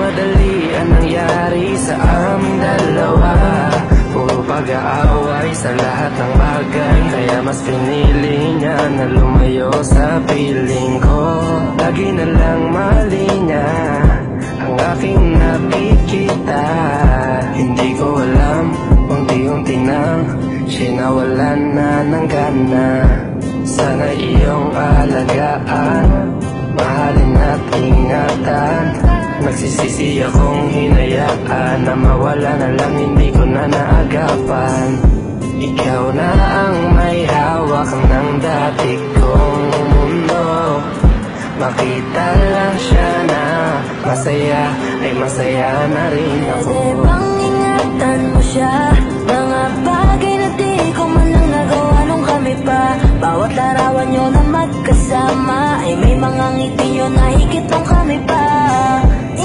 madali ang nangyari sa aming dalawa. Puro pag-aaway sa lahat ng bagay, kaya mas pinili niya na lumayo sa piling ko. Lagi na lang mali niya ang aking nakikita. Hindi ko alam, unti-unti nang sinawalan na ng gana. Sana iyong alagaan, mahalin at ingatan. Nagsisisi akong hinayaan na mawala na lang, hindi ko na naagapan. Ikaw na ang may hawak ng dati kong mundo. Makita lang siya na masaya, ay masaya na rin ako. Pwede bang ingatan mo siya? Mga bagay na di ko man lang nagawa nung kami pa. Bawat larawan nyo na magkasama ay may mga ngiti nyo na higit nung kami pa.